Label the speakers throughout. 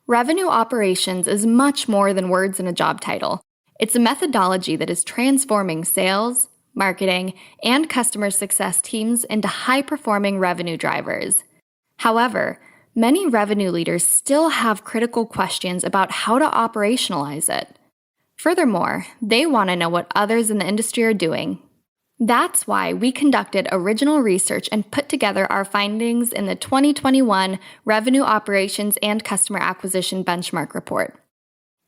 Speaker 1: Revenue operations is much more than words in a job title. It's a methodology that is transforming sales, marketing, and customer success teams into high-performing revenue drivers. However, many revenue leaders still have critical questions about how to operationalize it. Furthermore, they want to know what others in the industry are doing. That's why we conducted original research and put together our findings in the 2021 Revenue Operations and Customer Acquisition Benchmark Report.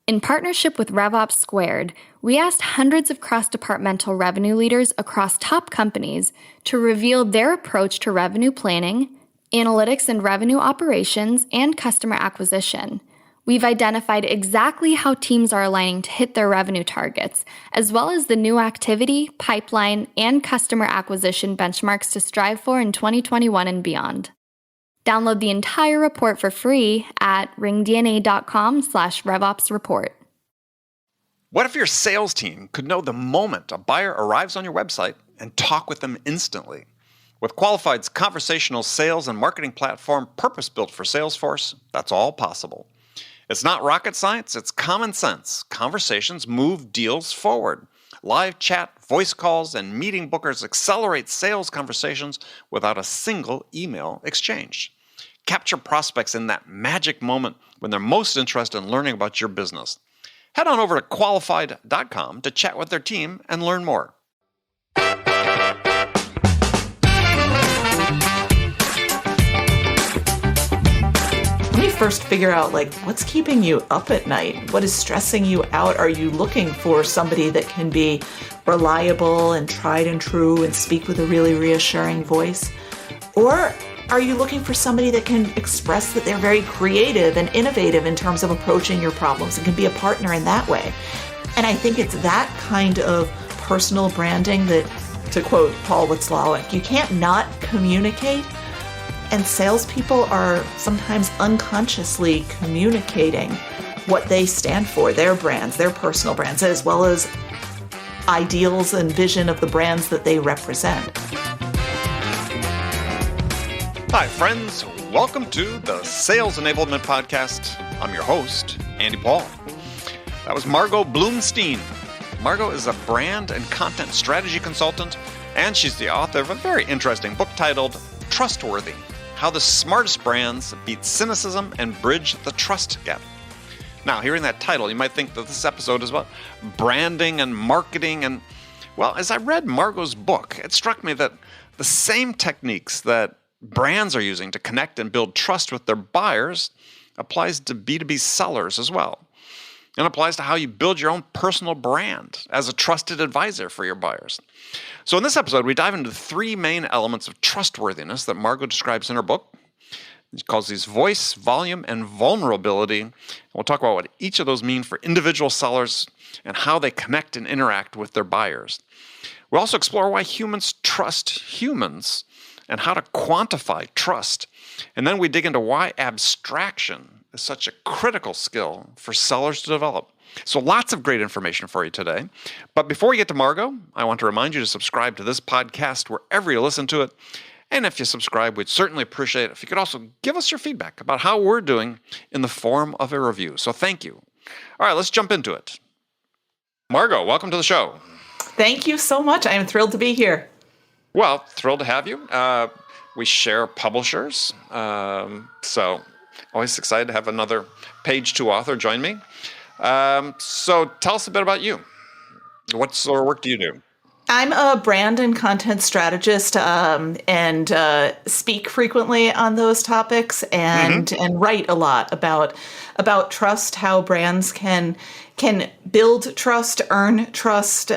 Speaker 1: In partnership with RevOps Squared, we asked hundreds of cross-departmental revenue leaders across top companies to reveal their approach to revenue planning, analytics and revenue operations, and customer acquisition. We've identified exactly how teams are aligning to hit their revenue targets, as well as the new activity, pipeline, and customer acquisition benchmarks to strive for in 2021 and beyond. Download the entire report for free at ringDNA.com/RevOpsReport.
Speaker 2: What if your sales team could know the moment a buyer arrives on your website and talk with them instantly? With Qualified's conversational sales and marketing platform purpose-built for Salesforce, that's all possible. It's not rocket science, it's common sense. Conversations move deals forward. Live chat, voice calls, and meeting bookers accelerate sales conversations without a single email exchange. Capture prospects in that magic moment when they're most interested in learning about your business. Head on over to qualified.com to chat with their team and learn more.
Speaker 3: First figure out what's keeping you up at night? What is stressing you out? Are you looking for somebody that can be reliable and tried and true and speak with a really reassuring voice? Or are you looking for somebody that can express that they're very creative and innovative in terms of approaching your problems and can be a partner in that way? And I think it's that kind of personal branding that, to quote Paul Watzlawick, you can't not communicate. And salespeople are sometimes unconsciously communicating what they stand for, their brands, their personal brands, as well as ideals and vision of the brands that they represent.
Speaker 2: Hi, friends. Welcome to the Sales Enablement Podcast. I'm your host, Andy Paul. That was Margot Bloomstein. Margot is a brand and content strategy consultant, and she's the author of a very interesting book titled Trustworthy: How the Smartest Brands Beat Cynicism and Bridge the Trust Gap. Now, hearing that title, you might think that this episode is about branding and marketing. And, well, as I read Margot's book, it struck me that the same techniques that brands are using to connect and build trust with their buyers applies to B2B sellers as well. And applies to how you build your own personal brand as a trusted advisor for your buyers. So in this episode, we dive into the three main elements of trustworthiness that Margot describes in her book. She calls these voice, volume, and vulnerability. And we'll talk about what each of those mean for individual sellers and how they connect and interact with their buyers. We'll also explore why humans trust humans and how to quantify trust. And then we dig into why abstraction is such a critical skill for sellers to develop. So lots of great information for you today. But before we get to Margot, I want to remind you to subscribe to this podcast wherever you listen to it. And if you subscribe, we'd certainly appreciate it if you could also give us your feedback about how we're doing in the form of a review. So thank you. All right, let's jump into it. Margot, welcome to the show.
Speaker 3: Thank you so much. I am thrilled to be here.
Speaker 2: Well, thrilled to have you. We share publishers, so always excited to have another page two author join me. So tell us a bit about you. What sort of work do you do?
Speaker 3: I'm a brand and content strategist and speak frequently on those topics and write a lot about trust, how brands can build trust, earn trust,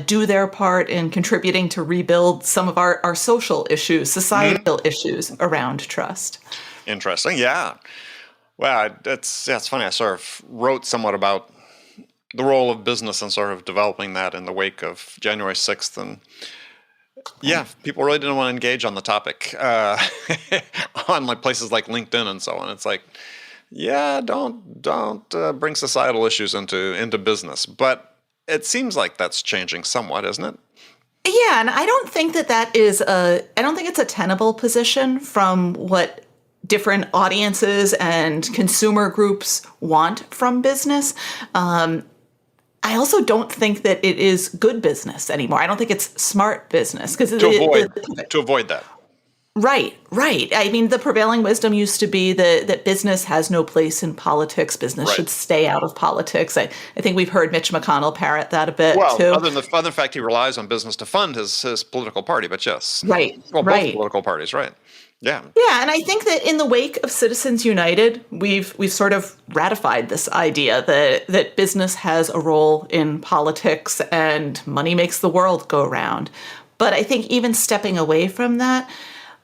Speaker 3: do their part in contributing to rebuild some of our social issues, societal issues around trust.
Speaker 2: Interesting, yeah. Well, it's funny. I sort of wrote somewhat about the role of business and sort of developing that in the wake of January 6th. And yeah, people really didn't want to engage on the topic on places like LinkedIn and so on. It's like, yeah, don't bring societal issues into business. But it seems like that's changing somewhat, isn't it?
Speaker 3: Yeah, and I don't think that is I don't think it's a tenable position from what different audiences and consumer groups want from business. I also don't think that it is good business anymore. I don't think it's smart business because
Speaker 2: To avoid that.
Speaker 3: Right. I mean, the prevailing wisdom used to be that business has no place in politics. Business
Speaker 2: Right.
Speaker 3: should stay out of politics. I think we've heard Mitch McConnell parrot that a bit
Speaker 2: Well,
Speaker 3: too.
Speaker 2: other than the fact he relies on business to fund his political party, but yes.
Speaker 3: Right.
Speaker 2: Well, both
Speaker 3: Right.
Speaker 2: political parties, right. Yeah.
Speaker 3: Yeah, and I think that in the wake of Citizens United, we've sort of ratified this idea that business has a role in politics and money makes the world go round. But I think even stepping away from that,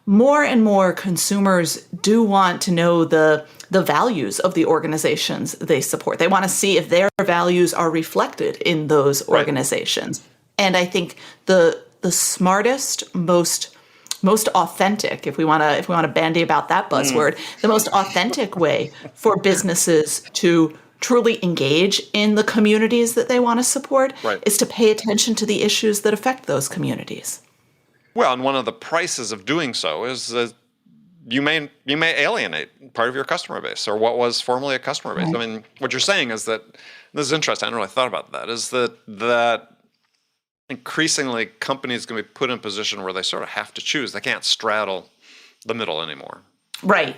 Speaker 3: more and more consumers do want to know the values of the organizations they support. They want to see if their values are reflected in those organizations. Right. And I think the smartest, most authentic, if we want to bandy about that buzzword, the most authentic way for businesses to truly engage in the communities that they want to support is to pay attention to the issues that affect those communities.
Speaker 2: Well, and one of the prices of doing so is that you may alienate part of your customer base, or what was formerly a customer base. Right. I mean, what you're saying is that, this is interesting, I hadn't really thought about that, is that increasingly companies can be put in a position where they sort of have to choose. They can't straddle the middle anymore. Right.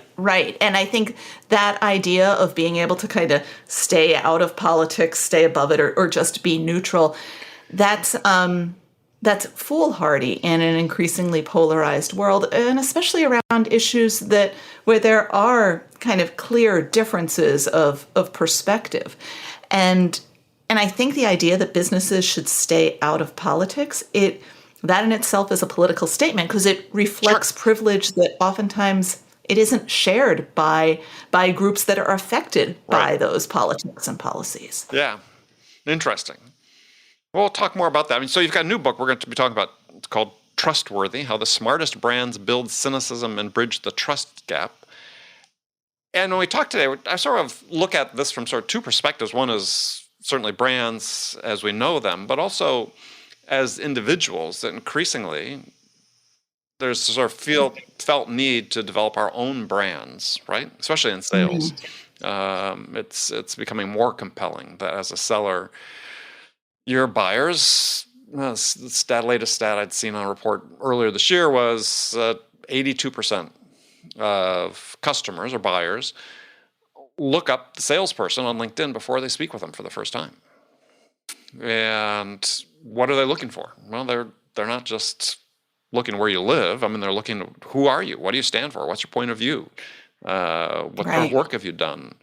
Speaker 3: And I think that idea of being able to kind of stay out of politics, stay above it, or just be neutral, that's foolhardy in an increasingly polarized world, and especially around issues where there are kind of clear differences of perspective. And I think the idea that businesses should stay out of politics, that in itself is a political statement because it reflects privilege that oftentimes it isn't shared by groups that are affected by those politics and policies.
Speaker 2: Yeah, interesting. Well, we'll talk more about that. I mean, so you've got a new book we're going to be talking about. It's called Trustworthy: How the Smartest Brands Build Cynicism and Bridge the Trust Gap. And when we talk today, I sort of look at this from sort of two perspectives. One is certainly brands as we know them, but also as individuals that increasingly there's sort of felt need to develop our own brands, right? Especially in sales. Mm-hmm. It's becoming more compelling that as a seller, your buyers, the latest stat I'd seen on a report earlier this year was 82% of customers or buyers look up the salesperson on LinkedIn before they speak with them for the first time. And what are they looking for? Well, they're not just looking where you live. I mean, they're looking, who are you? What do you stand for? What's your point of view? What kind of work have you done?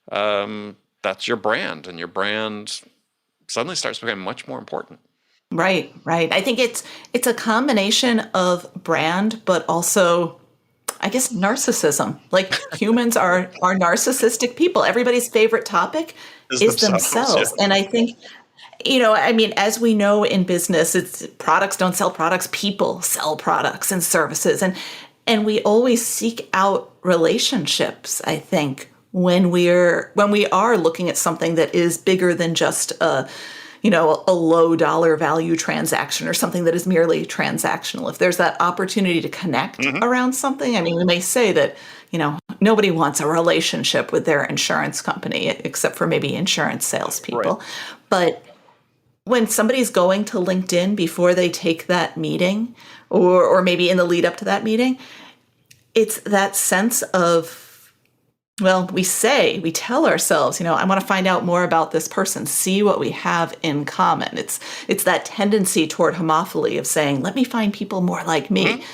Speaker 2: That's your brand, and your brand suddenly starts becoming much more important.
Speaker 3: Right. I think it's a combination of brand, but also, I guess, narcissism. Like humans are narcissistic people. Everybody's favorite topic is themselves. Yeah. And I think, as we know in business, it's products don't sell products, people sell products and services. And we always seek out relationships, I think, when we are looking at something that is bigger than just a low dollar value transaction or something that is merely transactional. If there's that opportunity to connect around something, I mean, we may say that, nobody wants a relationship with their insurance company except for maybe insurance salespeople. Right. But when somebody's going to LinkedIn before they take that meeting, or maybe in the lead up to that meeting, it's that sense of, well, we tell ourselves, I want to find out more about this person, see what we have in common. It's that tendency toward homophily of saying, let me find people more like me,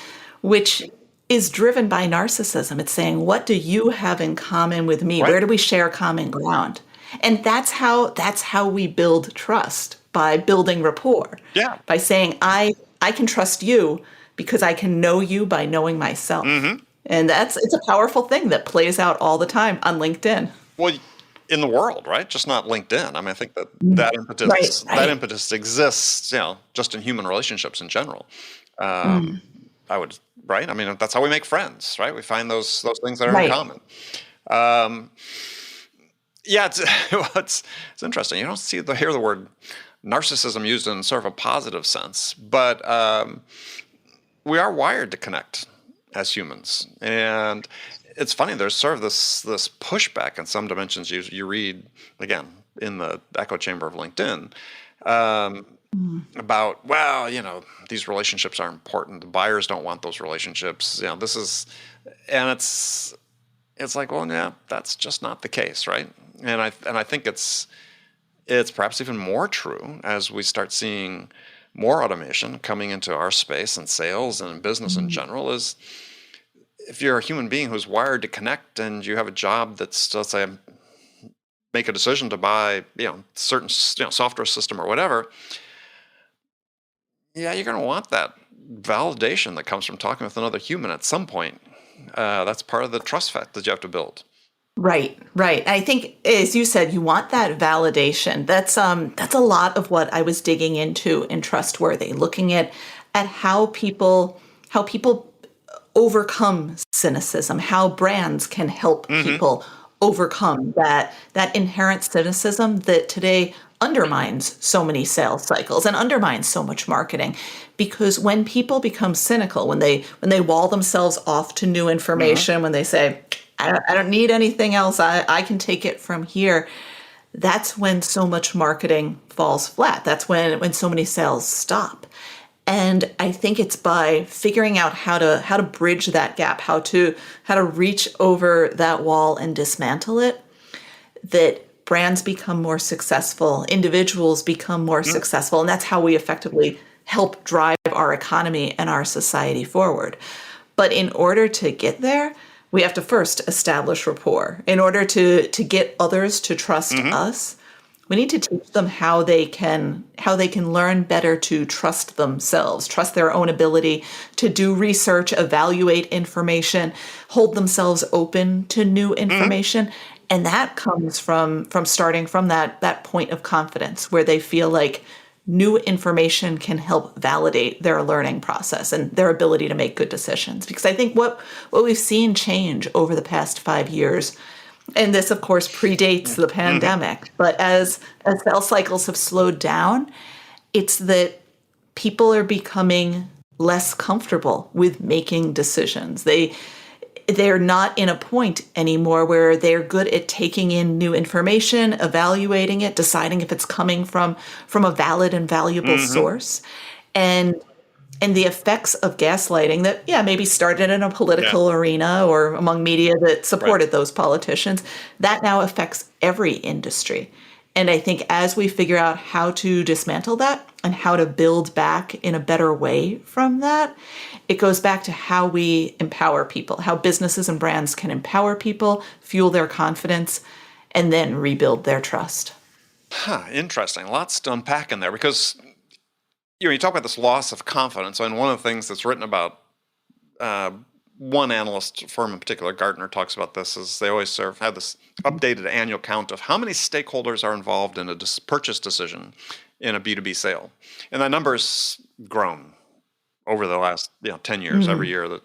Speaker 3: which is driven by narcissism. It's saying, what do you have in common with me? Right. Where do we share common ground? And that's how we build trust, by building rapport. Yeah. By saying, I can trust you because I can know you by knowing myself. Mm-hmm. And it's a powerful thing that plays out all the time on LinkedIn.
Speaker 2: Well, in the world, right? Just not LinkedIn. I mean, I think that impetus exists, just in human relationships in general. I would, right? I mean, that's how we make friends, right? We find those things that are in common. It's interesting. You don't hear the word narcissism used in sort of a positive sense, but we are wired to connect as humans. And it's funny. There's sort of this pushback in some dimensions. You read again in the echo chamber of LinkedIn about, well, these relationships are important. The buyers don't want those relationships. This is, and it's like, well, yeah, that's just not the case, right? And I think it's perhaps even more true as we start seeing more automation coming into our space and sales and business in general. Is if you're a human being who's wired to connect and you have a job that's, let's say, make a decision to buy, certain, software system or whatever, yeah, you're going to want that validation that comes from talking with another human at some point. That's part of the trust fact that you have to build.
Speaker 3: Right. I think, as you said, you want that validation. That's a lot of what I was digging into in Trustworthy, looking at how people overcome cynicism, how brands can help people overcome that inherent cynicism that today undermines so many sales cycles and undermines so much marketing. Because when people become cynical, when they wall themselves off to new information, when they say, I don't need anything else, I can take it from here, that's when so much marketing falls flat. That's when so many sales stop. And I think it's by figuring out how to bridge that gap, how to reach over that wall and dismantle it, that brands become more successful, individuals become more successful, and that's how we effectively help drive our economy and our society forward. But in order to get there, we have to first establish rapport. In order to get others to trust us, we need to teach them how they can learn better to trust themselves, trust their own ability to do research, evaluate information, hold themselves open to new information. And that comes from starting from that point of confidence where they feel like new information can help validate their learning process and their ability to make good decisions. Because I think what we've seen change over the past 5 years, and this, of course, predates the pandemic, but as sales cycles have slowed down, it's that people are becoming less comfortable with making decisions. They're not in a point anymore where they're good at taking in new information, evaluating it, deciding if it's coming from a valid and valuable source. And the effects of gaslighting that, maybe started in a political arena or among media that supported those politicians, that now affects every industry. And I think as we figure out how to dismantle that and how to build back in a better way from that, it goes back to how we empower people, how businesses and brands can empower people, fuel their confidence, and then rebuild their trust.
Speaker 2: Interesting. Lots to unpack in there because you talk about this loss of confidence, and one of the things that's written about, one analyst firm in particular, Gartner, talks about this, is they always have this updated annual count of how many stakeholders are involved in a purchase decision in a B2B sale. And that number's grown over the last 10 years. Every year that,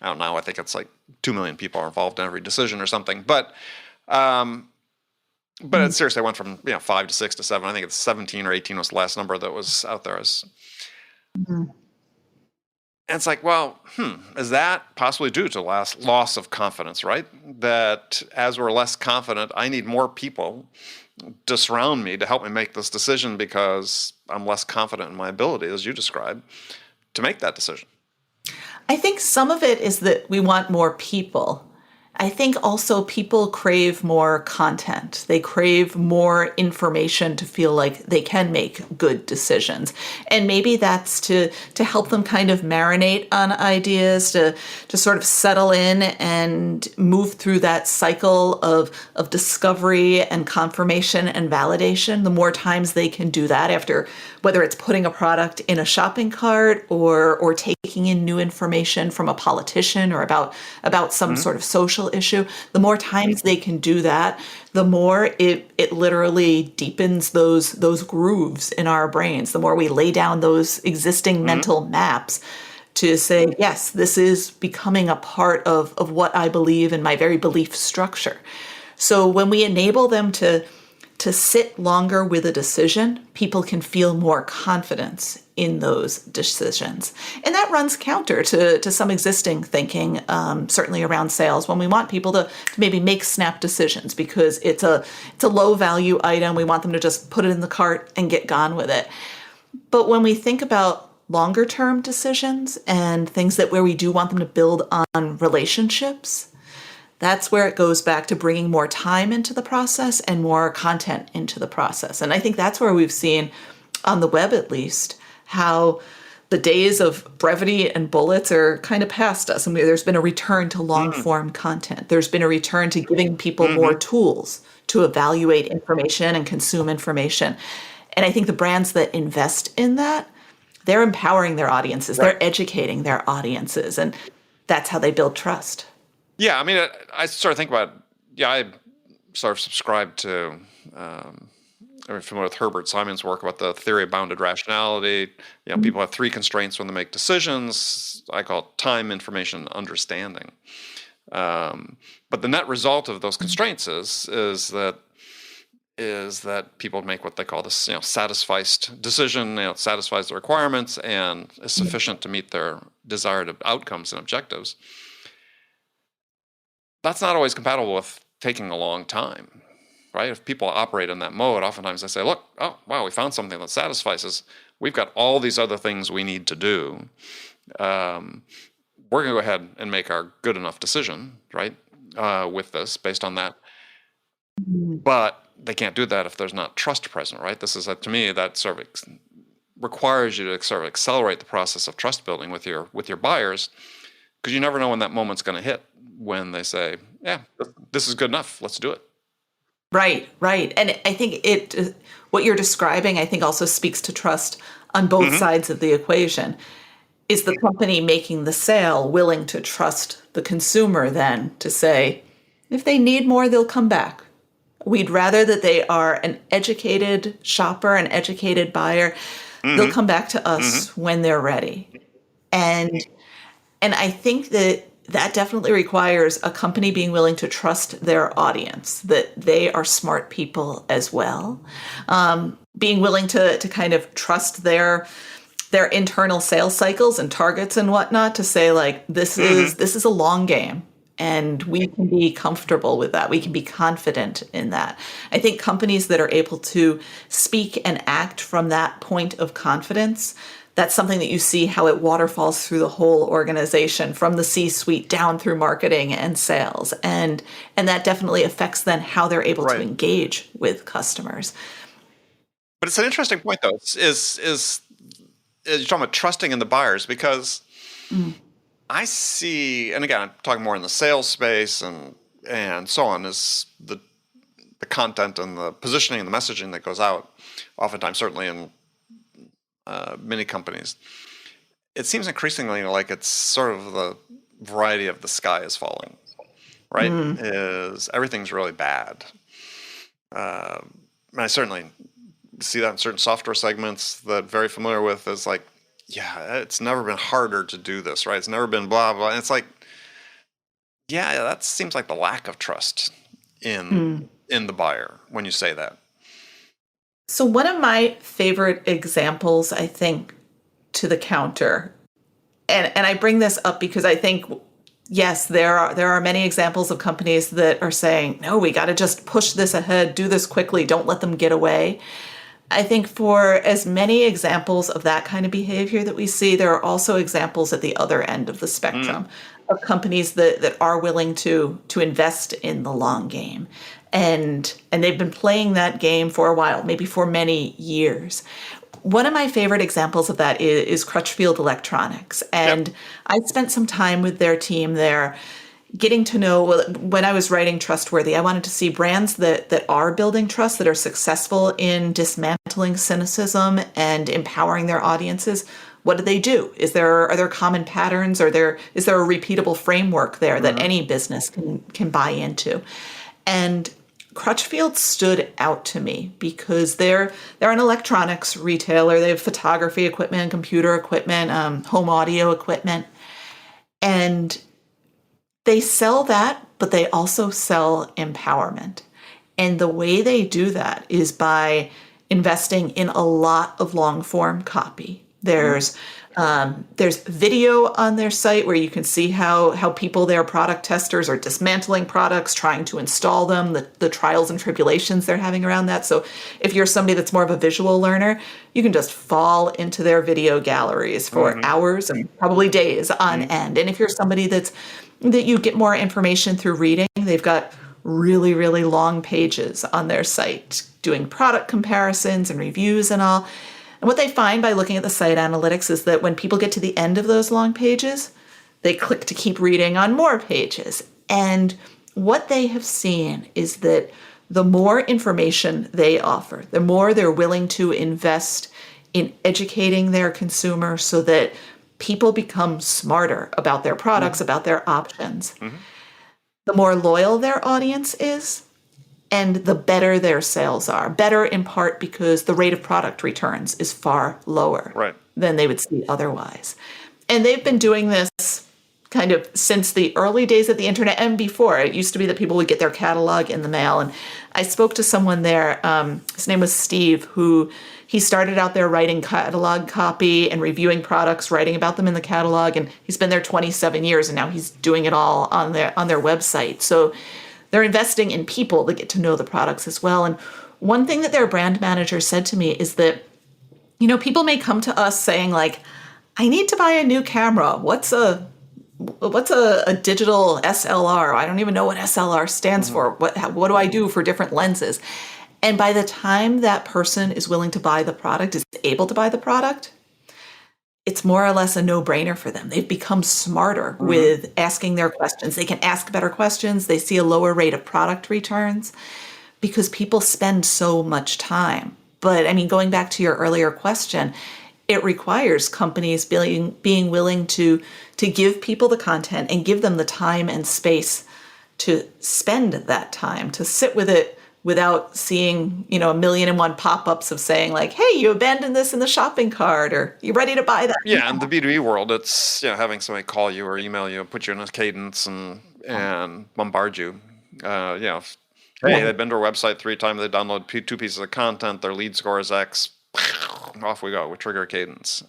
Speaker 2: I don't know, I think it's like 2 million people are involved in every decision or something. But it seriously went from 5 to 6 to 7. I think it's 17 or 18 was the last number that was out there. And it's like, well, is that possibly due to loss of confidence, right? That as we're less confident, I need more people to surround me to help me make this decision because I'm less confident in my ability, as you described, to make that decision.
Speaker 3: I think some of it is that we want more people. I think also people crave more content. They crave more information to feel like they can make good decisions. And maybe that's to help them kind of marinate on ideas, to sort of settle in and move through that cycle of discovery and confirmation and validation. The more times they can do that after, whether it's putting a product in a shopping cart or taking in new information from a politician or about some sort of social issue, the more times they can do that, the more it literally deepens those grooves in our brains, the more we lay down those existing mental maps to say, yes, this is becoming a part of what I believe in my very belief structure. So when we enable them to to sit longer with a decision, people can feel more confidence in those decisions. And that runs counter to some existing thinking, certainly around sales, when we want people to maybe make snap decisions because it's a low value item. We want them to just put it in the cart and get gone with it. But when we think about longer term decisions and things that where we do want them to build on relationships, that's where it goes back to bringing more time into the process and more content into the process. And I think that's where we've seen, on the web at least, how the days of brevity and bullets are kind of past us. I mean, there's been a return to long form content. There's been a return to giving people more tools to evaluate information and consume information. And I think the brands that invest in that, they're empowering their audiences. Right. They're educating their audiences. And that's how they build trust.
Speaker 2: Yeah, I mean, I sort of think about, I sort of subscribe to, I'm familiar with Herbert Simon's work about the theory of bounded rationality. People have three constraints when they make decisions. I call it time, information, understanding. But the net result of those constraints is that people make what they call this, satisfied decision. It satisfies the requirements and is sufficient to meet their desired outcomes and objectives. That's not always compatible with taking a long time, right? If people operate in that mode, oftentimes they say, look, oh, wow, we found something that satisfies us. We've got all these other things we need to do. We're going to go ahead and make our good enough decision, right, with this, based on that. But they can't do that if there's not trust present, right? This is, to me, that sort of requires you to sort of accelerate the process of trust building with your buyers, because you never know when that moment's going to hit, when they say, yeah, this is good enough, let's do it.
Speaker 3: Right. And I think what you're describing, I think also speaks to trust on both sides of the equation. Is the company making the sale willing to trust the consumer then to say, if they need more, they'll come back? We'd rather that they are an educated shopper, an educated buyer. They'll come back to us when they're ready. And I think that definitely requires a company being willing to trust their audience, that they are smart people as well. Being willing to kind of trust their internal sales cycles and targets and whatnot, to say, like, this is a long game. And we can be comfortable with that. We can be confident in that. I think companies that are able to speak and act from that point of confidence, that's something that you see how it waterfalls through the whole organization, from the C-suite down through marketing and sales. And that definitely affects then how they're able to engage with customers.
Speaker 2: But it's an interesting point, though, is you're talking about trusting in the buyers, because I see, and again, I'm talking more in the sales space and so on, is the content and the positioning and the messaging that goes out, oftentimes, certainly in many companies. It seems increasingly like it's sort of the variety of the sky is falling, right? Is everything's really bad. And I certainly see that in certain software segments that I'm very familiar with, is like, yeah, it's never been harder to do this, right? It's never been blah, blah. And it's like, yeah, that seems like the lack of trust in the buyer when you say that.
Speaker 3: So one of my favorite examples, I think, to the counter, and I bring this up because I think, yes, there are many examples of companies that are saying, no, we got to just push this ahead, do this quickly, don't let them get away. I think for as many examples of that kind of behavior that we see, there are also examples at the other end of the spectrum of companies that are willing to invest in the long game. And they've been playing that game for a while, maybe for many years. One of my favorite examples of that is Crutchfield Electronics. And I spent some time with their team there, getting to know, when I was writing Trustworthy, I wanted to see brands that are building trust, that are successful in dismantling cynicism and empowering their audiences. What do they do? Are there common patterns? Is there a repeatable framework there that any business can buy into? And Crutchfield stood out to me because they're an electronics retailer. They have photography equipment, computer equipment, home audio equipment. And they sell that, but they also sell empowerment. And the way they do that is by investing in a lot of long form copy. There's video on their site where you can see how people, their product testers, are dismantling products, trying to install them, the trials and tribulations they're having around that. So if you're somebody that's more of a visual learner, you can just fall into their video galleries for hours and probably days on end. And if you're somebody that you get more information through reading, they've got really, really long pages on their site doing product comparisons and reviews and all. And what they find by looking at the site analytics is that when people get to the end of those long pages, they click to keep reading on more pages. And what they have seen is that the more information they offer, the more they're willing to invest in educating their consumer so that people become smarter about their products, about their options. The more loyal their audience is, and the better their sales are. Better in part because the rate of product returns is far lower than they would see otherwise. And they've been doing this kind of since the early days of the internet and before. It used to be that people would get their catalog in the mail. And I spoke to someone there, his name was Steve, who he started out there writing catalog copy and reviewing products, writing about them in the catalog. And he's been there 27 years, and now he's doing it all on their website. So they're investing in people that get to know the products as well. And one thing that their brand manager said to me is that, people may come to us saying like, I need to buy a new camera. What's a digital SLR? I don't even know what SLR stands for. What do I do for different lenses? And by the time that person is willing to buy the product, is able to buy the product, it's more or less a no-brainer for them. They've become smarter with asking their questions. They can ask better questions. They see a lower rate of product returns because people spend so much time. But I mean, going back to your earlier question, it requires companies being willing to give people the content and give them the time and space to spend that time, to sit with it without seeing, 1,000,001 pop-ups of saying like, hey, you abandoned this in the shopping cart, or you ready to buy that?
Speaker 2: Yeah, in the B2B world, it's having somebody call you or email you, put you in a cadence and bombard you. Hey, they've been to our website 3 times, they download 2 pieces of content, their lead score is X, off we go, we trigger a cadence.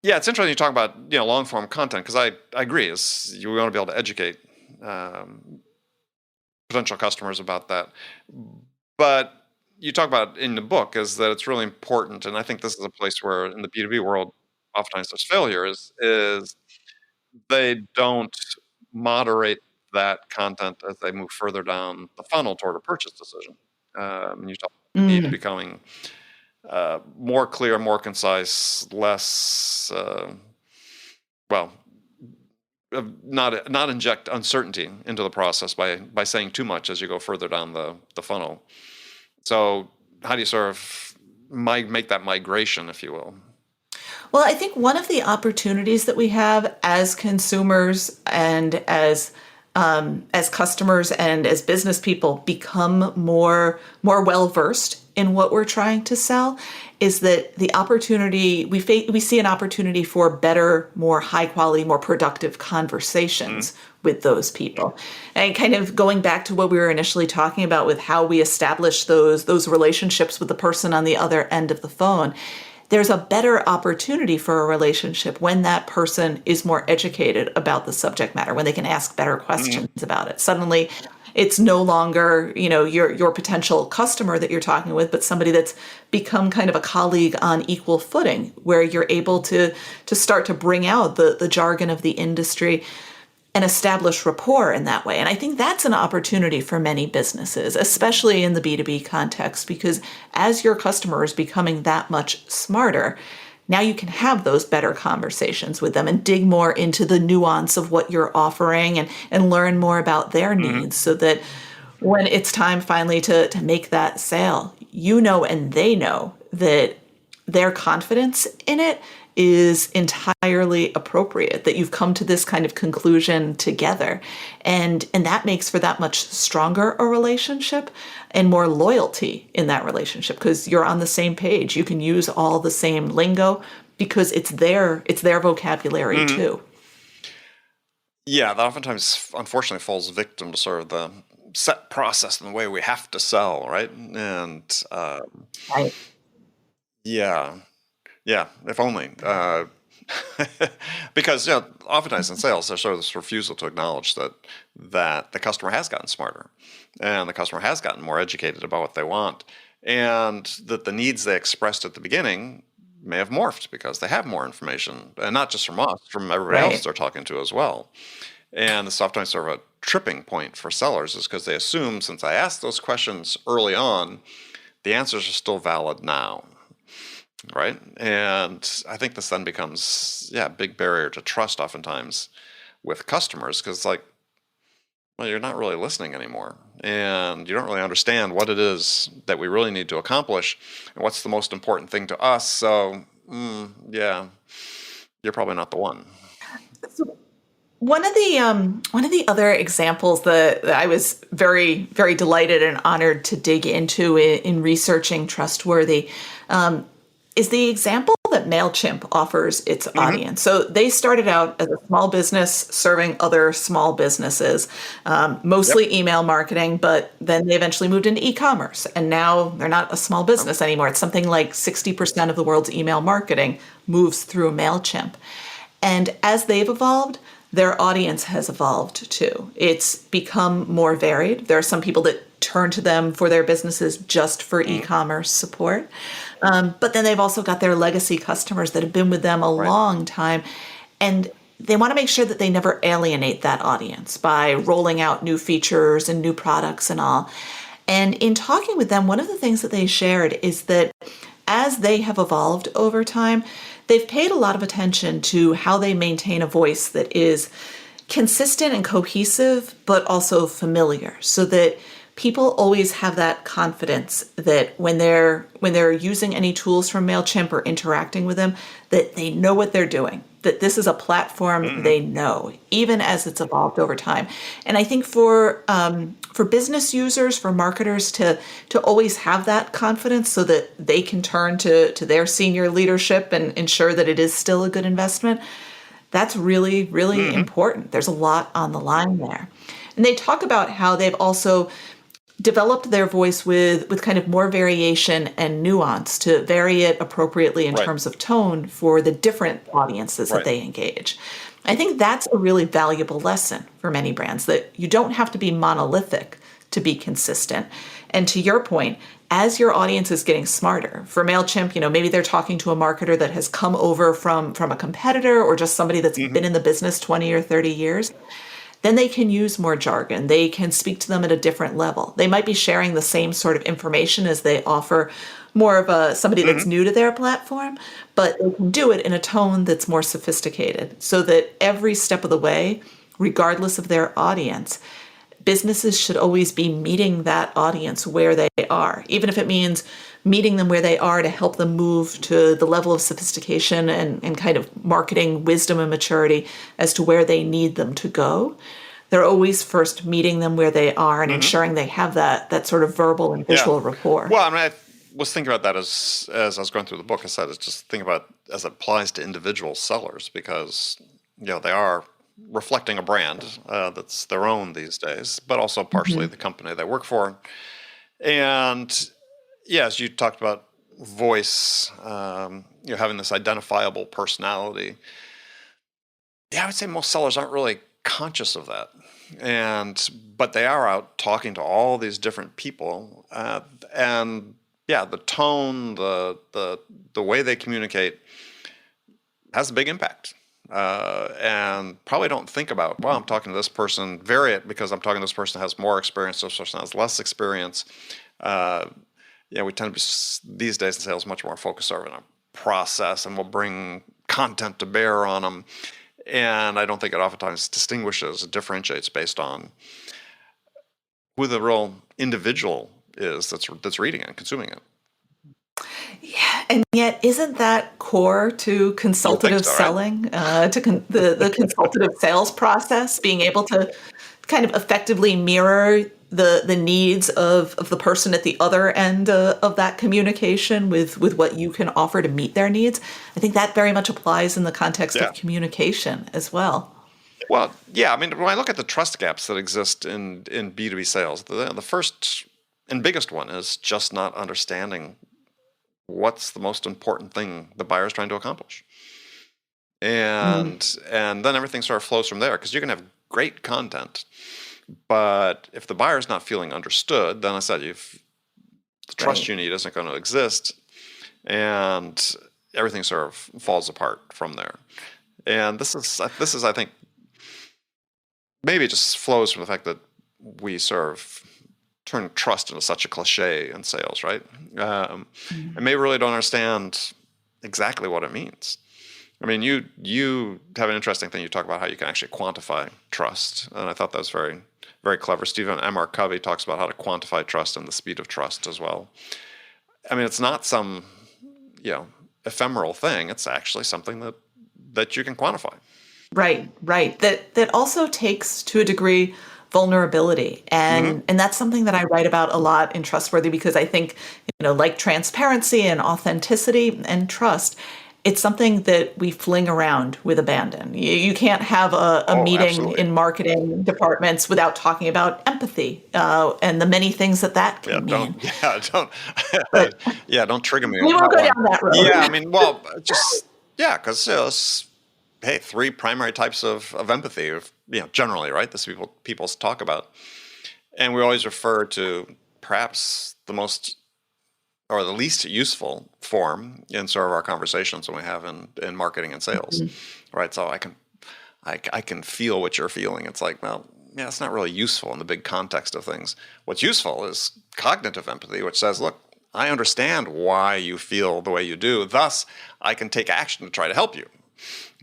Speaker 2: It's interesting you talk about long form content, because I agree, you want to be able to educate potential customers about that. But you talk about in the book is that it's really important, and I think this is a place where in the B2B world oftentimes there's failure, is they don't moderate that content as they move further down the funnel toward a purchase decision. You talk about need becoming more clear, more concise, less not inject uncertainty into the process by saying too much as you go further down the funnel. So how do you sort of make that migration, if you will?
Speaker 3: Well, I think one of the opportunities that we have as consumers and as customers and as business people become more well-versed in what we're trying to sell is that the opportunity, we see an opportunity for better, more high quality, more productive conversations with those people. And kind of going back to what we were initially talking about with how we establish those relationships with the person on the other end of the phone, there's a better opportunity for a relationship when that person is more educated about the subject matter, when they can ask better questions about it. Suddenly, it's no longer, your potential customer that you're talking with, but somebody that's become kind of a colleague on equal footing, where you're able to start to bring out the jargon of the industry and establish rapport in that way. And I think that's an opportunity for many businesses, especially in the B2B context, because as your customer is becoming that much smarter, now you can have those better conversations with them and dig more into the nuance of what you're offering and learn more about their needs, so that when it's time finally to make that sale, and they know that their confidence in it is entirely appropriate, that you've come to this kind of conclusion together. And that makes for that much stronger a relationship and more loyalty in that relationship, because you're on the same page. You can use all the same lingo because it's their vocabulary too.
Speaker 2: Yeah, that oftentimes, unfortunately, falls victim to sort of set process and the way we have to sell, right? And
Speaker 3: Right.
Speaker 2: yeah, yeah, if only. Because oftentimes in sales, there's sort of this refusal to acknowledge that the customer has gotten smarter, and the customer has gotten more educated about what they want, and that the needs they expressed at the beginning may have morphed because they have more information, and not just from us, from everybody else
Speaker 3: Right.
Speaker 2: they're talking to as well. And it's oftentimes sort of a tripping point for sellers, is because they assume, since I asked those questions early on, the answers are still valid now. Right. And I think this then becomes, a big barrier to trust oftentimes with customers, because well, you're not really listening anymore, and you don't really understand what it is that we really need to accomplish and what's the most important thing to us. So, yeah, you're probably not the one.
Speaker 3: So one of the other examples that I was very, very delighted and honored to dig into in researching Trustworthy is the example that MailChimp offers its audience. So they started out as a small business serving other small businesses, mostly email marketing, but then they eventually moved into e-commerce. And now they're not a small business anymore. It's something like 60% of the world's email marketing moves through MailChimp. And as they've evolved, their audience has evolved too. It's become more varied. There are some people that turn to them for their businesses just for e-commerce support. But then they've also got their legacy customers that have been with them a long time. And they want to make sure that they never alienate that audience by rolling out new features and new products and all. And in talking with them, one of the things that they shared is that as they have evolved over time, they've paid a lot of attention to how they maintain a voice that is consistent and cohesive, but also familiar, so that people always have that confidence that when they're using any tools from MailChimp or interacting with them, that they know what they're doing, that this is a platform they know, even as it's evolved over time. And I think for business users, for marketers to always have that confidence so that they can turn to their senior leadership and ensure that it is still a good investment, that's really, really important. There's a lot on the line there. And they talk about how they've also developed their voice with kind of more variation and nuance to vary it appropriately in terms of tone for the different audiences that they engage. I think that's a really valuable lesson for many brands, that you don't have to be monolithic to be consistent. And to your point, as your audience is getting smarter, for MailChimp, maybe they're talking to a marketer that has come over from a competitor or just somebody that's been in the business 20 or 30 years. Then they can use more jargon. They can speak to them at a different level. They might be sharing the same sort of information as they offer more of somebody that's new to their platform, but they can do it in a tone that's more sophisticated, so that every step of the way, regardless of their audience, businesses should always be meeting that audience where they are, even if it means meeting them where they are to help them move to the level of sophistication and kind of marketing wisdom and maturity as to where they need them to go. They're always first meeting them where they are and ensuring they have that sort of verbal and visual rapport.
Speaker 2: Well, I mean, I was thinking about that as I was going through the book. I said, it's just think about as it applies to individual sellers, because they are reflecting a brand that's their own these days, but also partially the company they work for. And as you talked about voice, having this identifiable personality. I would say most sellers aren't really conscious of that, but they are out talking to all these different people, and the tone, the way they communicate has a big impact. And probably don't think about, well, I'm talking to this person, vary it because I'm talking to this person has more experience, this person has less experience. We tend to be, these days in sales, much more focused on a process, and we'll bring content to bear on them. And I don't think it oftentimes differentiates based on who the real individual is that's reading it and consuming it.
Speaker 3: Yeah, and yet isn't that core to consultative selling, the consultative sales process, being able to kind of effectively mirror the needs of the person at the other end of that communication with what you can offer to meet their needs? I think that very much applies in the context of communication as well.
Speaker 2: Well, yeah. I mean, when I look at the trust gaps that exist in B2B sales, the first and biggest one is just not understanding what's the most important thing the buyer's trying to accomplish. And then everything sort of flows from there, because you can have great content, but if the buyer's not feeling understood, then I said the trust you need isn't going to exist, and everything sort of falls apart from there. And this is I think, maybe it just flows from the fact that we sort of turn trust into such a cliche in sales, right? And maybe really don't understand exactly what it means. I mean, you have an interesting thing. You talk about how you can actually quantify trust, and I thought that was very, very clever. Stephen M. R. Covey talks about how to quantify trust and the speed of trust as well. I mean, it's not some ephemeral thing. It's actually something that you can quantify.
Speaker 3: Right. That also takes, to a degree, vulnerability. And that's something that I write about a lot in Trustworthy, because I think, like transparency and authenticity and trust, it's something that we fling around with abandon. You can't have a meeting
Speaker 2: absolutely.
Speaker 3: in marketing departments without talking about empathy and the many things that can mean.
Speaker 2: Don't trigger me.
Speaker 3: We won't go down that road.
Speaker 2: Yeah, I mean, well, because hey, three primary types of empathy, generally, right? This is people talk about, and we always refer to perhaps the most or the least useful form in sort of our conversations when we have in marketing and sales, right? So I can feel what you're feeling. It's like, well, yeah, it's not really useful in the big context of things. What's useful is cognitive empathy, which says, look, I understand why you feel the way you do. Thus, I can take action to try to help you.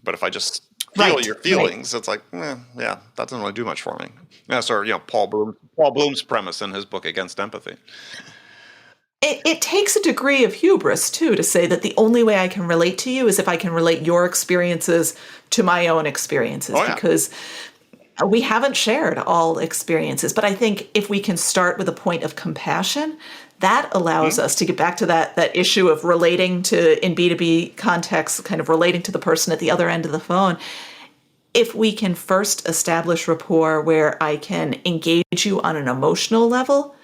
Speaker 2: But if I just feel your feelings, it's like, yeah, that doesn't really do much for me. Yeah, sort of, Paul Bloom's premise in his book Against Empathy.
Speaker 3: It takes a degree of hubris, too, to say that the only way I can relate to you is if I can relate your experiences to my own experiences, because we haven't shared all experiences. But I think if we can start with a point of compassion, that allows us to get back to that issue of relating to, in B2B context, kind of relating to the person at the other end of the phone. If we can first establish rapport where I can engage you on an emotional level,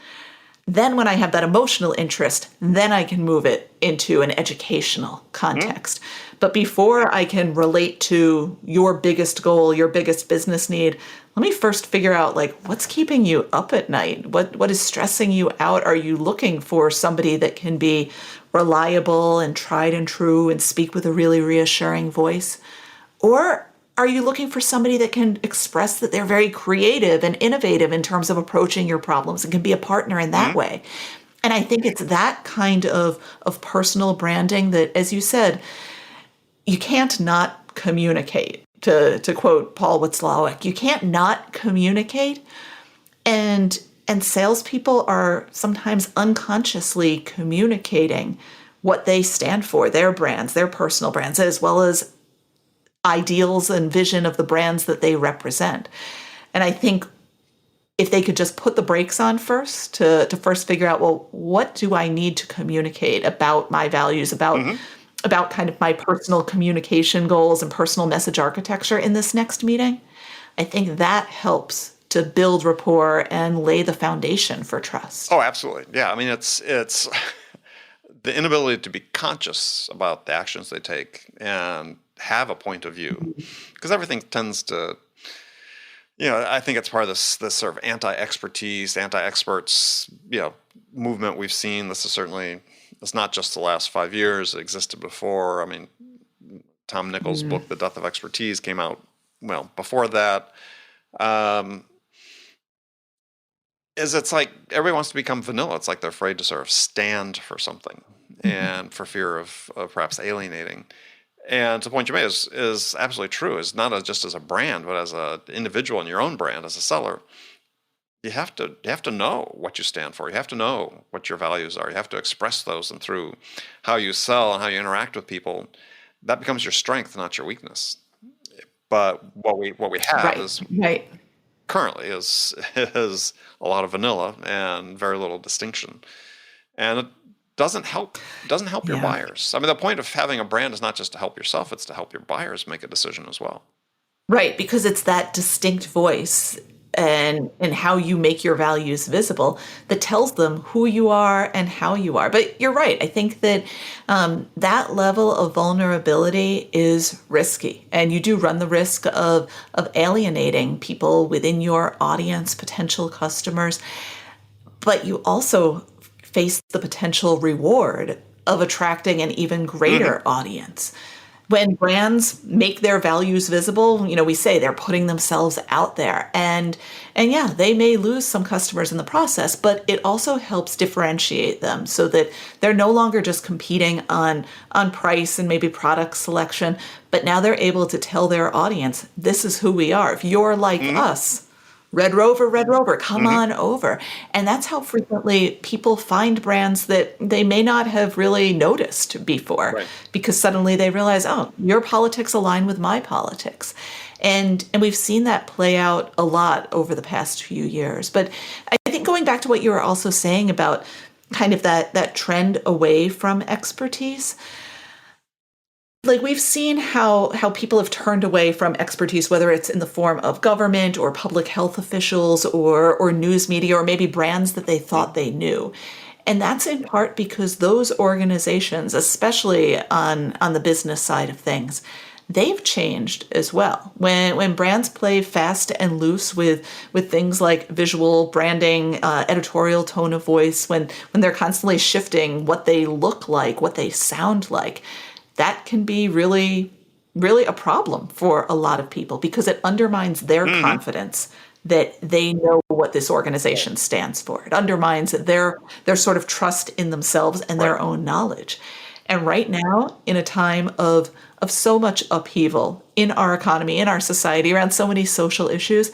Speaker 3: then when I have that emotional interest, then I can move it into an educational context. But before I can relate to your biggest goal, your biggest business need, let me first figure out, what's keeping you up at night? What is stressing you out? Are you looking for somebody that can be reliable and tried and true and speak with a really reassuring voice? Or are you looking for somebody that can express that they're very creative and innovative in terms of approaching your problems and can be a partner in that way? And I think it's that kind of personal branding that, as you said, you can't not communicate. To quote Paul Watzlawick, you can't not communicate. And salespeople are sometimes unconsciously communicating what they stand for, their brands, their personal brands, as well as ideals and vision of the brands that they represent. And I think if they could just put the brakes on first to first figure out, well, what do I need to communicate about my values, about kind of my personal communication goals and personal message architecture in this next meeting, I think that helps to build rapport and lay the foundation for trust.
Speaker 2: Oh, absolutely. Yeah. I mean, it's the inability to be conscious about the actions they take and have a point of view, because everything tends to, I think it's part of this sort of anti-expertise, anti-experts, movement we've seen. This is certainly, it's not just the last 5 years. It existed before. I mean, Tom Nichols' book, The Death of Expertise, came out, before that. It's like everybody wants to become vanilla. It's like they're afraid to sort of stand for something and for fear of perhaps alienating. And the point you made is absolutely true. It's not just as a brand, but as an individual in your own brand, as a seller, you have to know what you stand for. You have to know what your values are. You have to express those, and through how you sell and how you interact with people, that becomes your strength, not your weakness. But what we have currently is a lot of vanilla and very little distinction, and it doesn't help your buyers. I mean, the point of having a brand is not just to help yourself; it's to help your buyers make a decision as well.
Speaker 3: Right, because it's that distinct voice and how you make your values visible that tells them who you are and how you are. But you're right. I think that that level of vulnerability is risky, and you do run the risk of alienating people within your audience, potential customers. But you also face the potential reward of attracting an even
Speaker 2: Hmm.
Speaker 3: greater audience. When brands make their values visible, we say they're putting themselves out there. And yeah, they may lose some customers in the process, but it also helps differentiate them so that they're no longer just competing on price and maybe product selection, but now they're able to tell their audience, this is who we are. If you're like
Speaker 2: Hmm.
Speaker 3: us, Red Rover, come
Speaker 2: Hmm.
Speaker 3: on over. And that's how frequently people find brands that they may not have really noticed before
Speaker 2: Right.
Speaker 3: because suddenly they realize, oh, your politics align with my politics. And we've seen that play out a lot over the past few years. But I think going back to what you were also saying about kind of that trend away from expertise, like we've seen how people have turned away from expertise, whether it's in the form of government or public health officials or news media or maybe brands that they thought they knew. And that's in part because those organizations, especially on the business side of things, they've changed as well. When brands play fast and loose with things like visual branding, editorial tone of voice, when they're constantly shifting what they look like, what they sound like, that can be really, really a problem for a lot of people because it undermines their
Speaker 2: Hmm.
Speaker 3: confidence that they know what this organization stands for. It undermines their sort of trust in themselves and
Speaker 2: Right.
Speaker 3: their own knowledge. And right now, in a time of so much upheaval in our economy, in our society, around so many social issues,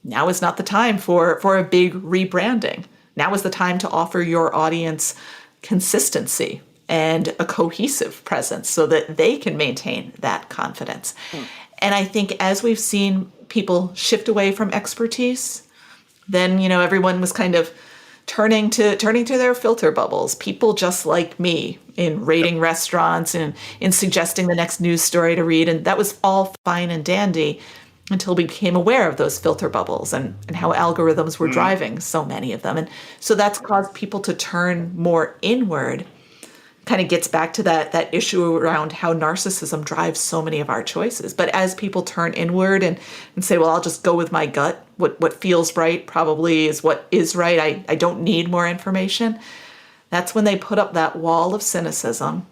Speaker 3: now is not the time for a big rebranding. Now is the time to offer your audience consistency and a cohesive presence so that they can maintain that confidence.
Speaker 2: Hmm.
Speaker 3: And I think as we've seen people shift away from expertise, then everyone was kind of turning to their filter bubbles. People just like me in
Speaker 2: Yep.
Speaker 3: rating restaurants and in suggesting the next news story to read, and that was all fine and dandy until we became aware of those filter bubbles and how algorithms were
Speaker 2: Hmm.
Speaker 3: driving so many of them. And so that's caused people to turn more inward. Kind of gets back to that issue around how narcissism drives so many of our choices. But as people turn inward and say, well, I'll just go with my gut, what feels right probably is what is right. I don't need more information. That's when they put up that wall of cynicism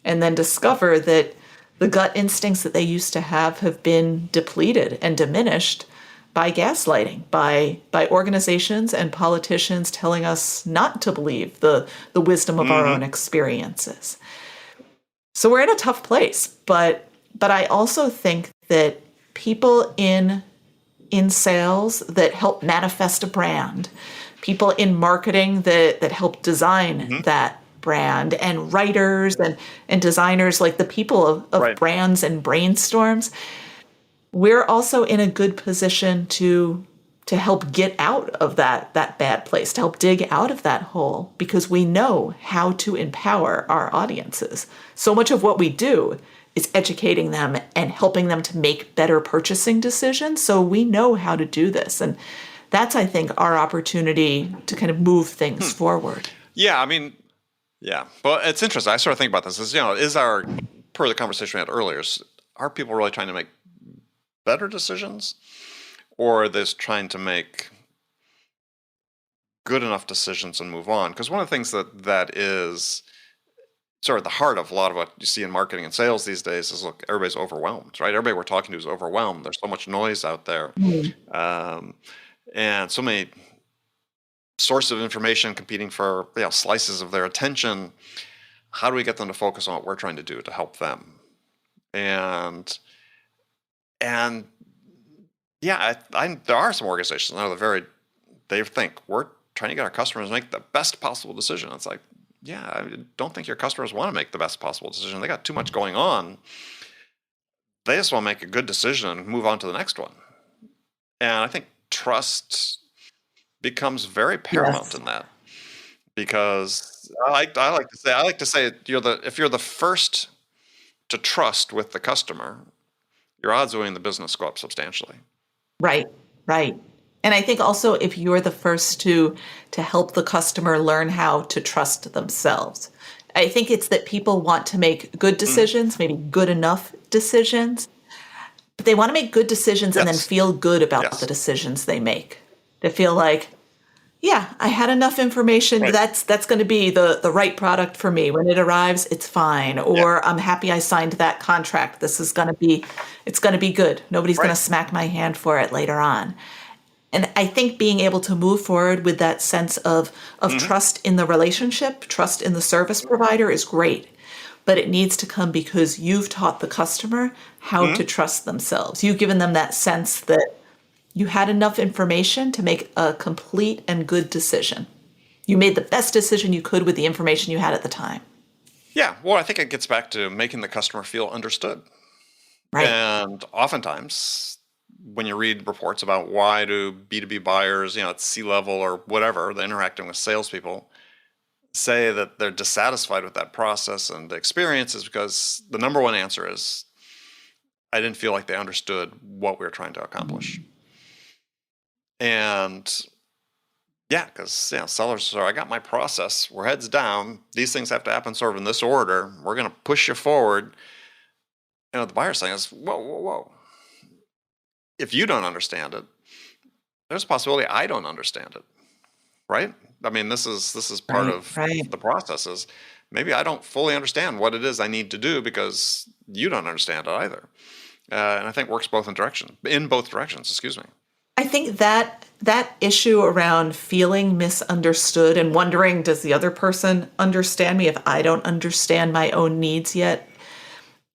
Speaker 3: and then discover that the gut instincts that they used to have been depleted and diminished by gaslighting, by organizations and politicians telling us not to believe the wisdom of our
Speaker 2: Hmm.
Speaker 3: own experiences. So we're in a tough place, but I also think that people in sales that help manifest a brand, people in marketing that help design
Speaker 2: Hmm.
Speaker 3: that brand, and writers and designers, like the people of
Speaker 2: Right.
Speaker 3: brands and brainstorms, we're also in a good position to help get out of that bad place, to help dig out of that hole, because we know how to empower our audiences. So much of what we do is educating them and helping them to make better purchasing decisions. So we know how to do this. And that's, I think, our opportunity to kind of move things forward.
Speaker 2: Yeah. I mean, yeah. But it's interesting. I sort of think about this as, per the conversation we had earlier, are people really trying to make better decisions, or are they just trying to make good enough decisions and move on? Because one of the things that is sort of the heart of a lot of what you see in marketing and sales these days is, look, everybody's overwhelmed, right? Everybody we're talking to is overwhelmed. There's so much noise out there,
Speaker 3: Mm.
Speaker 2: um, and so many sources of information competing for slices of their attention. How do we get them to focus on what we're trying to do to help them? And yeah, there are some organizations that are they think we're trying to get our customers to make the best possible decision. It's like, yeah, I don't think your customers want to make the best possible decision. They got too much going on. They just want to make a good decision and move on to the next one. And I think trust becomes very paramount
Speaker 3: Yes.
Speaker 2: in that, because I like to say if you're the first to trust with the customer, your odds of winning the business go up substantially.
Speaker 3: Right, right. And I think also if you're the first to help the customer learn how to trust themselves, I think it's that people want to make good decisions, maybe good enough decisions, but they want to make good decisions and then
Speaker 2: Yes.
Speaker 3: feel good about
Speaker 2: Yes.
Speaker 3: the decisions they make. They feel like, yeah, I had enough information.
Speaker 2: Right.
Speaker 3: That's going to be the right product for me. When it arrives, it's fine.
Speaker 2: Yeah.
Speaker 3: Or I'm happy I signed that contract. It's going to be good. Nobody's going
Speaker 2: Right.
Speaker 3: to smack my hand for it later on. And I think being able to move forward with that sense of trust in the relationship, trust in the service provider is great. But it needs to come because you've taught the customer how to trust themselves. You've given them that sense that you had enough information to make a complete and good decision. You made the best decision you could with the information you had at the time.
Speaker 2: Yeah. Well, I think it gets back to making the customer feel understood.
Speaker 3: Right.
Speaker 2: And oftentimes, when you read reports about why do B2B buyers, at C-level or whatever, they're interacting with salespeople, say that they're dissatisfied with that process and the experience is because the number one answer is, I didn't feel like they understood what we were trying to accomplish. And yeah, because sellers say, I got my process, we're heads down, these things have to happen sort of in this order, we're going to push you forward. And what the buyer's saying is, whoa. If you don't understand it, there's a possibility I don't understand it, right? I mean, this is part of the process is maybe I don't fully understand what it is I need to do because you don't understand it either. And I think works in both directions, excuse me.
Speaker 3: I think that issue around feeling misunderstood and wondering, does the other person understand me if I don't understand my own needs yet?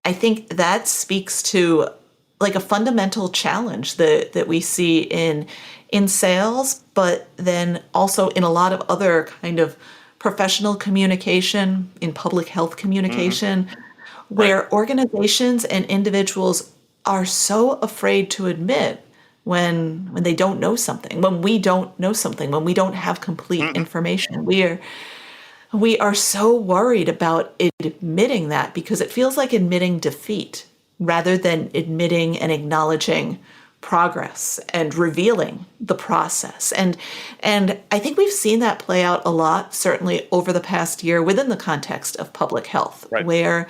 Speaker 3: I think that speaks to like a fundamental challenge that we see in sales, but then also in a lot of other kind of professional communication, in public health communication, where organizations and individuals are so afraid to admit when they don't know something, when we don't know something, when we don't have complete information. We are so worried about admitting that because it feels like admitting defeat rather than admitting and acknowledging progress and revealing the process. And I think we've seen that play out a lot, certainly over the past year within the context of public health, where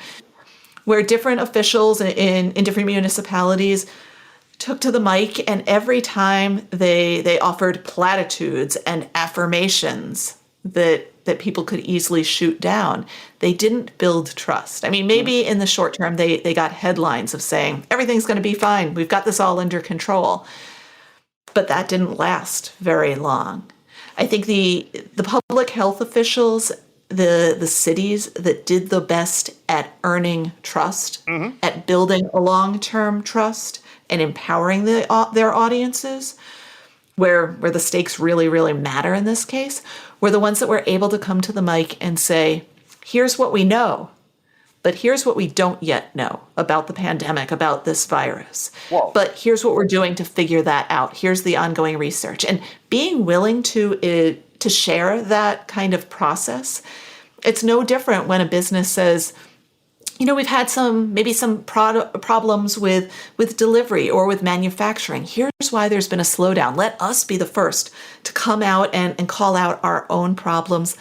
Speaker 3: different officials in different municipalities took to the mic, and every time they offered platitudes and affirmations that people could easily shoot down, they didn't build trust. I mean, maybe in the short term, they got headlines of saying, everything's going to be fine, we've got this all under control. But that didn't last very long. I think the public health officials, the cities that did the best at earning trust, at building a long-term trust, and empowering their audiences, where the stakes really, really matter in this case, were the ones that were able to come to the mic and say, here's what we know, but here's what we don't yet know about the pandemic, about this virus.
Speaker 2: Whoa.
Speaker 3: But here's what we're doing to figure that out. Here's the ongoing research. And being willing to share that kind of process, it's no different when a business says, we've had some problems with delivery or with manufacturing. Here's why there's been a slowdown. Let us be the first to come out and call out our own problems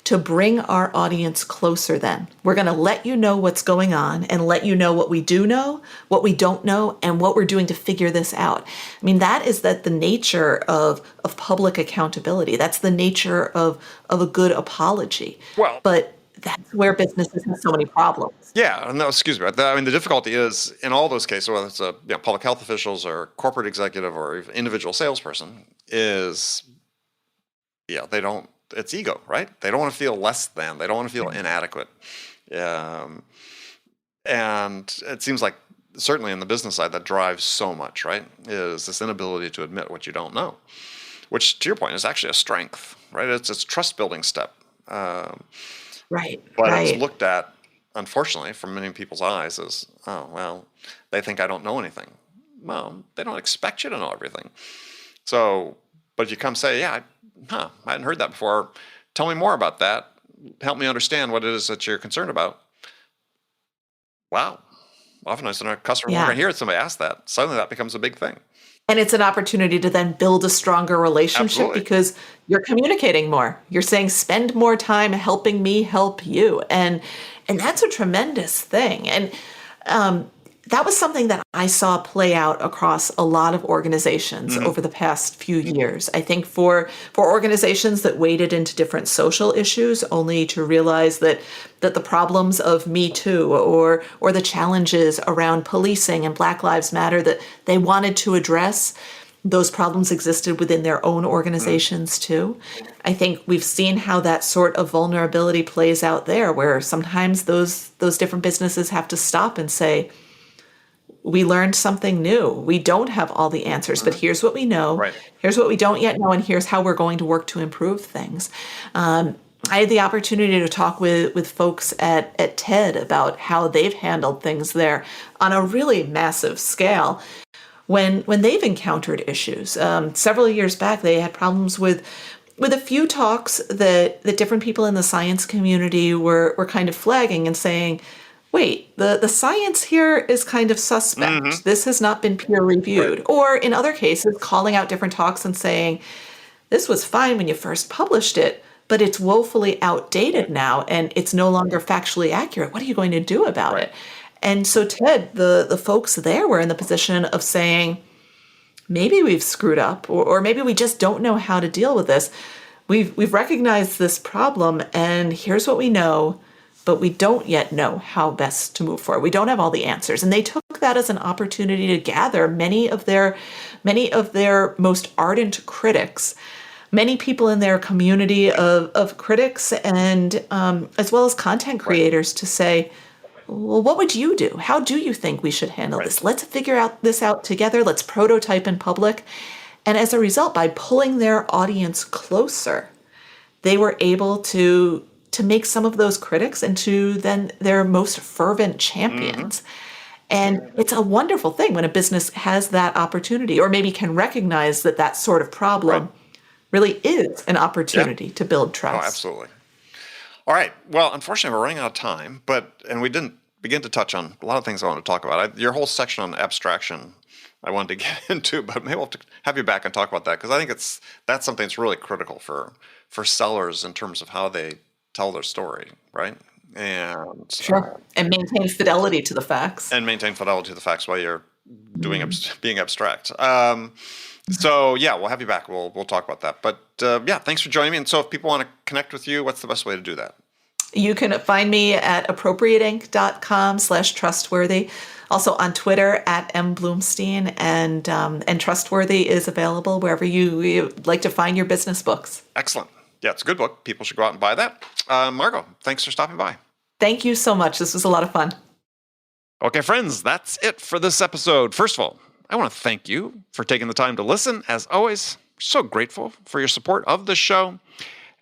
Speaker 3: to bring our audience closer then. We're going to let you know what's going on and let you know what we do know, what we don't know, and what we're doing to figure this out. I mean, that is the nature of public accountability. That's the nature of a good apology.
Speaker 2: Well,
Speaker 3: but that's where businesses have so many problems.
Speaker 2: Yeah, no, excuse me. I mean, the difficulty is in all those cases, whether it's public health officials or corporate executive or even individual salesperson, is they don't. It's ego, right? They don't want to feel less than. They don't want to feel inadequate. And it seems like certainly in the business side that drives so much, right? Is this inability to admit what you don't know, which to your point is actually a strength, right? It's a trust building step.
Speaker 3: Right.
Speaker 2: But it's looked at, unfortunately, from many people's eyes as, oh, well, they think I don't know anything. Well, they don't expect you to know everything. So, but if you come say, I hadn't heard that before. Tell me more about that. Help me understand what it is that you're concerned about. Wow. Often it's in a customer
Speaker 3: Yeah.
Speaker 2: going to hear somebody ask that. Suddenly that becomes a big thing.
Speaker 3: And it's an opportunity to then build a stronger relationship
Speaker 2: Absolutely.
Speaker 3: because you're communicating more. You're saying, spend more time helping me help you. And that's a tremendous thing. And that was something that I saw play out across a lot of organizations over the past few years. I think for organizations that waded into different social issues only to realize that the problems of Me Too or the challenges around policing and Black Lives Matter that they wanted to address, those problems existed within their own organizations too. I think we've seen how that sort of vulnerability plays out there, where sometimes those different businesses have to stop and say, we learned something new. We don't have all the answers, but here's what we know.
Speaker 2: Right.
Speaker 3: Here's what we don't yet know, and here's how we're going to work to improve things. I had the opportunity to talk with folks at TED about how they've handled things there on a really massive scale when they've encountered issues. Several years back, they had problems with a few talks that different people in the science community were kind of flagging and saying, wait, the science here is kind of suspect. This has not been peer reviewed. Right. Or in other cases, calling out different talks and saying, this was fine when you first published it, but it's woefully outdated now and it's no longer factually accurate. What are you going to do about it? And so TED, the folks there were in the position of saying, maybe we've screwed up, or maybe we just don't know how to deal with this. We've recognized this problem, and here's what we know, but we don't yet know how best to move forward. We don't have all the answers. And they took that as an opportunity to gather many of their most ardent critics, many people in their community of critics, and as well as content creators to say, well, what would you do? How do you think we should handle this? Let's figure this out together. Let's prototype in public. And as a result, by pulling their audience closer, they were able to make some of those critics into then their most fervent champions. And it's a wonderful thing when a business has that opportunity, or maybe can recognize that sort of problem really is an opportunity to build trust.
Speaker 2: Oh, absolutely. All right. Well, unfortunately, we're running out of time, and we didn't begin to touch on a lot of things I want to talk about. Your whole section on abstraction I wanted to get into, but maybe we'll have you back and talk about that, because I think that's something that's really critical for sellers in terms of how they tell their story, right? And
Speaker 3: sure. And maintain fidelity to the facts.
Speaker 2: And maintain fidelity to the facts while you're doing being abstract. So yeah, we'll have you back. We'll talk about that. But yeah, thanks for joining me. And so if people want to connect with you, what's the best way to do that?
Speaker 3: You can find me at appropriateinc.com/trustworthy. Also on Twitter at @mbloomstein, and Trustworthy is available wherever you like to find your business books.
Speaker 2: Excellent. Yeah, it's a good book. People should go out and buy that. Margot, thanks for stopping by.
Speaker 3: Thank you so much. This was a lot of fun.
Speaker 2: Okay, friends, that's it for this episode. First of all, I want to thank you for taking the time to listen. As always, so grateful for your support of the show.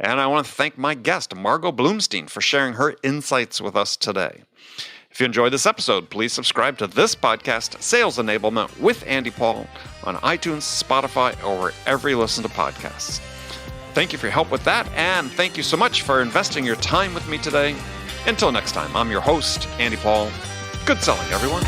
Speaker 2: And I want to thank my guest, Margot Bloomstein, for sharing her insights with us today. If you enjoyed this episode, please subscribe to this podcast, Sales Enablement with Andy Paul, on iTunes, Spotify, or wherever you listen to podcasts. Thank you for your help with that, and thank you so much for investing your time with me today. Until next time, I'm your host, Andy Paul. Good selling, everyone.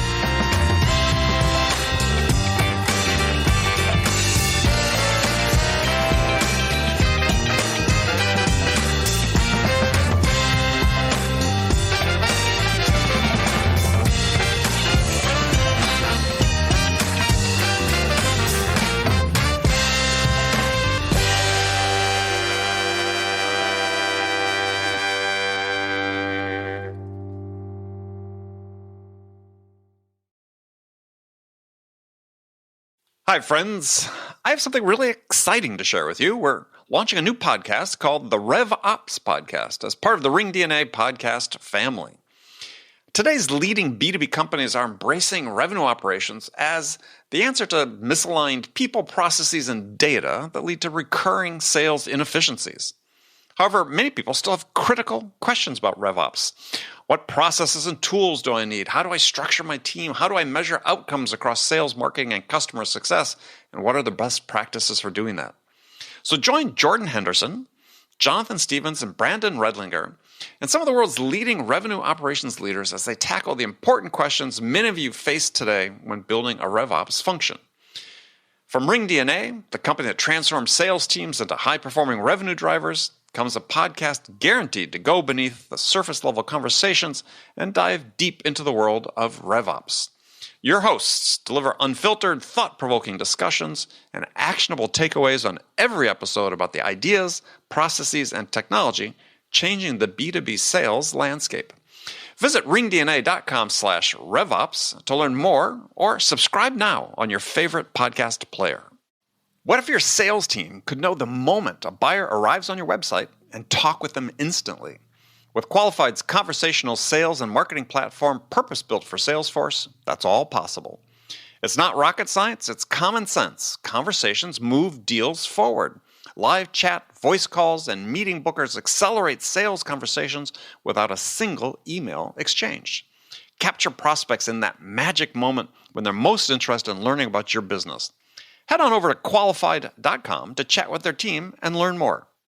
Speaker 2: Hi, friends. I have something really exciting to share with you. We're launching a new podcast called the RevOps Podcast as part of the ringDNA podcast family. Today's leading B2B companies are embracing revenue operations as the answer to misaligned people, processes, and data that lead to recurring sales inefficiencies. However, many people still have critical questions about RevOps. What processes and tools do I need? How do I structure my team? How do I measure outcomes across sales, marketing, and customer success? And what are the best practices for doing that? So join Jordan Henderson, Jonathan Stevens and Brandon Redlinger, and some of the world's leading revenue operations leaders as they tackle the important questions many of you face today when building a RevOps function. From ringDNA, the company that transforms sales teams into high-performing revenue drivers, comes a podcast guaranteed to go beneath the surface-level conversations and dive deep into the world of RevOps. Your hosts deliver unfiltered, thought-provoking discussions and actionable takeaways on every episode about the ideas, processes, and technology changing the B2B sales landscape. Visit ringdna.com/RevOps to learn more or subscribe now on your favorite podcast player. What if your sales team could know the moment a buyer arrives on your website and talk with them instantly? With Qualified's conversational sales and marketing platform purpose-built for Salesforce, that's all possible. It's not rocket science, it's common sense. Conversations move deals forward. Live chat, voice calls, and meeting bookers accelerate sales conversations without a single email exchange. Capture prospects in that magic moment when they're most interested in learning about your business. Head on over to qualified.com to chat with their team and learn more.